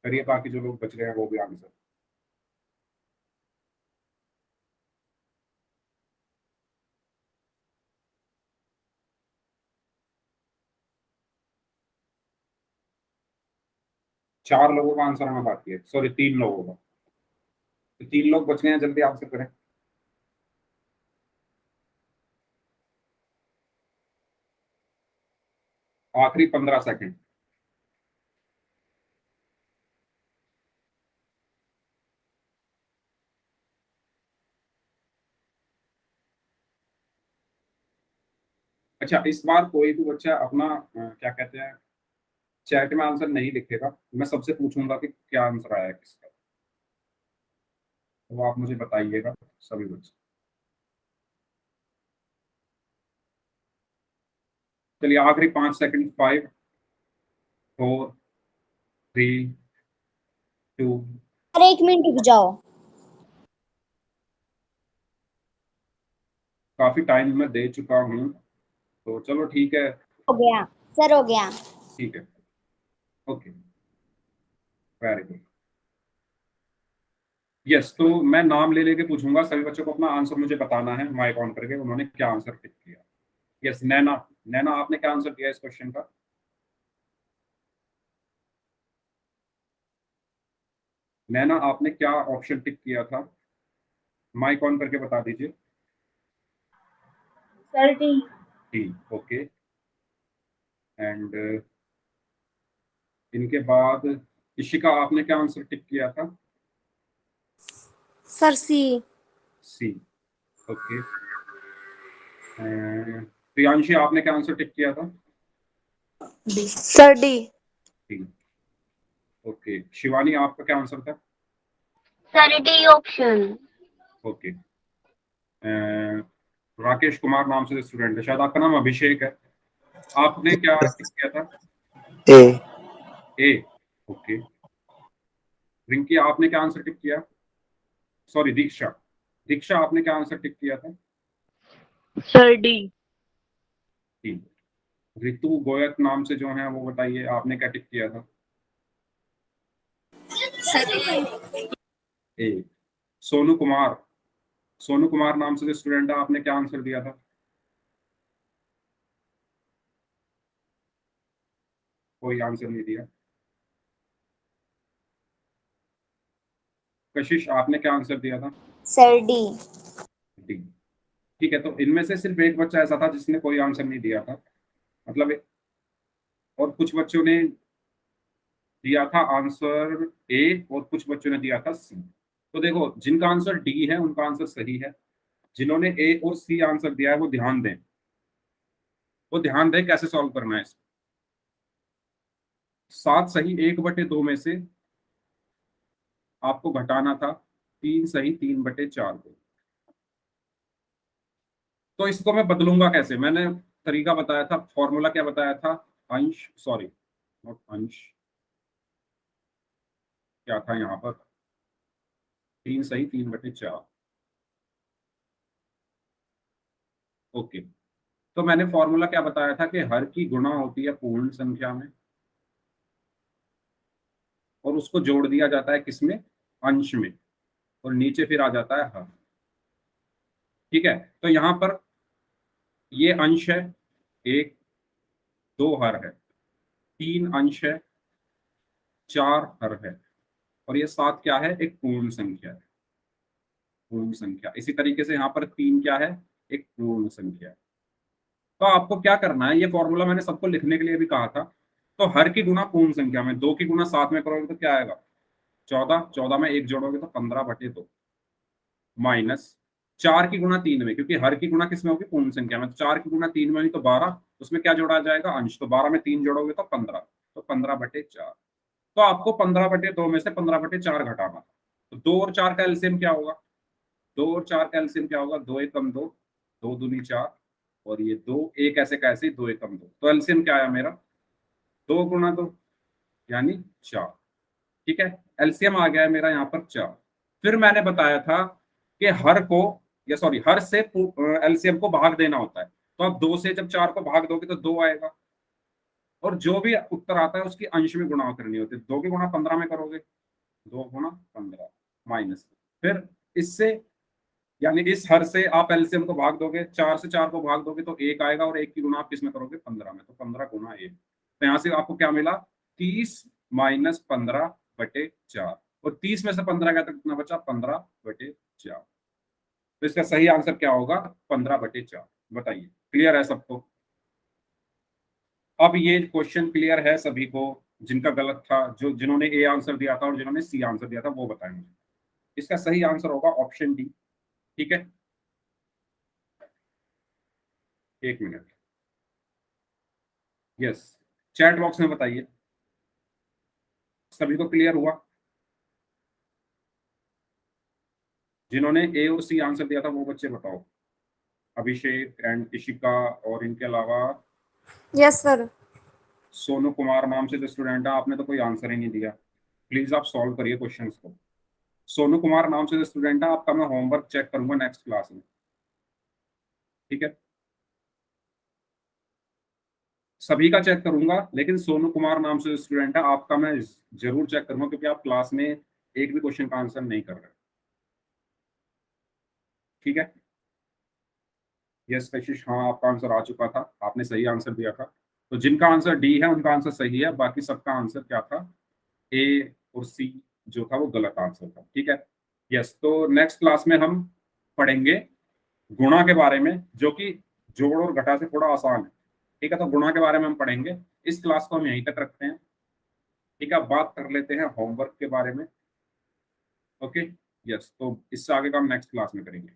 करिए, बाकी जो लोग बच गए हैं वो भी आंसर। 4 लोगों का आंसर हमें बाकी है, सॉरी 3 लोगों का। तो 3 लोग बच गए हैं, जल्दी आंसर करें। आखिरी 15 सेकंड। अच्छा, इस बार कोई भी बच्चा अपना क्या कहते हैं, चैट में आंसर नहीं लिखेगा। मैं सबसे पूछूंगा कि क्या आंसर आया है किसका, तो आप मुझे बताइएगा सभी बच्चे। चलिए, आखिरी 5 सेकंड, 5 4 3 2। अरे 1 मिनट रुक जाओ। काफी टाइम मैं दे चुका हूँ, तो चलो ठीक है। हो गया सर, हो गया। ठीक है, ओके, वेरी गुड। यस, तो मैं नाम ले लेके पूछूंगा, सभी बच्चों को अपना आंसर मुझे बताना है माइक ऑन करके, उन्होंने क्या आंसर टिक किया। यस, नैना, नैना आपने क्या आंसर दिया इस क्वेश्चन का? नैना आपने क्या ऑप्शन टिक किया था? माइक ऑन करके बता दीजिए। Sir D. D, okay. And इनके बाद इशिका आपने क्या आंसर टिक किया था? सर सी। सी, ओके। प्रियांशी आपने क्या आंसर टिक किया था? Sir D. D, okay. Shivani आपका क्या आंसर था? Sir D option. Okay. Rakesh Kumar नाम से स्टूडेंट है, शायद आपका नाम अभिषेक है, आपने क्या टिक किया था? ए। ए, ओके। रिंकी आपने क्या आंसर टिक किया? सॉरी, दीक्षा, दीक्षा आपने क्या आंसर टिक किया था? Sir D. D. Ritu Goyat नाम से जो है वो बताइए, आपने क्या टिक किया था? ए। सोनू कुमार, सोनू कुमार नाम से जो स्टूडेंट है, आपने क्या आंसर दिया था? कोई आंसर नहीं दिया। कशिश आपने क्या आंसर दिया था? Sir D. डी, ठीक है। तो इनमें से सिर्फ एक बच्चा ऐसा था जिसने कोई आंसर नहीं दिया था, मतलब, और कुछ बच्चों ने दिया था आंसर ए और कुछ बच्चों ने दिया था सी। तो देखो, जिनका आंसर डी है उनका आंसर सही है, जिन्होंने ए और सी आंसर दिया है वो ध्यान दें, वो ध्यान दें कैसे सॉल्व करना है इसको। 7 सही 1/2 में से आपको घटाना था 3 सही 3/4 को। तो इसको मैं बदलूंगा कैसे, मैंने तरीका बताया था, फॉर्मूला क्या बताया था? अंश, सॉरी नॉट अंश, क्या था यहाँ पर? 3 सही 3/4, ओके। तो मैंने फॉर्मूला क्या बताया था कि हर की गुणा होती है पूर्ण संख्या में, और उसको जोड़ दिया जाता है किसमें? अंश में, और नीचे फिर आ जाता है हर। ठीक है, तो यहाँ पर ये अंश है एक, 2 हर है, 3 अंश है, 4 हर है, और ये 7 क्या है? एक पूर्ण संख्या है, पूर्ण संख्या। इसी तरीके से यहाँ पर 3 क्या है? एक पूर्ण संख्या है। तो आपको क्या करना है, ये फॉर्मूला मैंने सबको लिखने के लिए भी कहा था। तो हर की गुणा पूर्ण संख्या में, 2 की गुणा 7 में करोगे तो क्या आएगा? 14, 14 में 1 जोड़ोगे तो 15/2, माइनस 4 की गुणा 3 में, क्योंकि हर की गुणा किसमें होगी? पूर्ण संख्या में। तो 4 की गुणा 3 में हुई तो 12, उसमें क्या जोड़ा जाएगा? अंश। तो 12 में 3 जोड़ोगे तो 15, तो 15/4। तो आपको 15/2 में से 15/4 घटाना। तो 2 और 4 का एलसीएम क्या होगा? 2 और 4 का एलसीएम क्या होगा? 2 एकम 2, 2 दूनी 4, और ये 2 एक ऐसे कैसे, 2 एकम 2। तो एलसीएम क्या आया मेरा? 2 गुणा 2 यानी 4। ठीक है, एलसीएम आ गया है मेरा यहाँ पर 4। फिर मैंने बताया था कि हर को, या सॉरी, हर से एलसीएम को भाग देना होता है। तो आप 2 से जब 4 को भाग दोगे तो 2 आएगा, और जो भी उत्तर आता है उसकी अंश में गुणा करनी होती है। 2 की गुणा 15 में करोगे, 2 गुणा 15 माइनस, फिर इससे, यानी इस हर से आप एलसीएम को भाग दोगे, 4 से 4 को भाग दोगे तो 1 आएगा, और 1 की गुणा आप किस में करोगे? 15 में। तो 15 गुणा 1, तो यहाँ से आपको क्या मिला? 30 माइनस 15/4, और 30 में से 15 गया तो कितना बचा? 15/4। तो इसका सही आंसर क्या होगा? 15/4। बताइए, क्लियर है सबको? अब ये क्वेश्चन क्लियर है सभी को? जिनका गलत था, जो जिन्होंने ए आंसर दिया था और जिन्होंने सी आंसर दिया था, वो बताएंगे। इसका सही आंसर होगा ऑप्शन डी। ठीक है, 1 मिनट। यस, चैट बॉक्स में बताइए, सभी को क्लियर हुआ? जिन्होंने ए और सी आंसर दिया था वो बच्चे बताओ, अभिषेक एंड इशिका, और इनके अलावा यस सर। सोनू कुमार नाम से जो स्टूडेंट है, आपने तो कोई आंसर ही नहीं दिया। प्लीज आप सॉल्व करिए क्वेश्चंस को। सोनू कुमार नाम से जो स्टूडेंट है, आपका मैं होमवर्क चेक करूंगा नेक्स्ट क्लास में, ठीक है? सभी का चेक करूंगा, लेकिन सोनू कुमार नाम से जो स्टूडेंट है आपका मैं जरूर चेक करूंगा, क्योंकि आप क्लास में एक भी क्वेश्चन का आंसर नहीं कर रहे, ठीक है? यस कशिश, हाँ आपका आंसर आ चुका था, आपने सही आंसर दिया था। तो जिनका आंसर डी है उनका आंसर सही है, बाकी सबका आंसर क्या था, ए और सी जो था वो गलत आंसर था, ठीक है? यस, तो नेक्स्ट क्लास में हम पढ़ेंगे गुणा के बारे में, जो कि जोड़ और घटा से थोड़ा आसान है, ठीक है? तो गुणा के बारे में हम पढ़ेंगे। इस क्लास को हम यहीं तक रखते हैं, ठीक है? अब बात कर लेते हैं होमवर्क के बारे में। ओके, यस, तो इससे आगे का हम नेक्स्ट क्लास में करेंगे।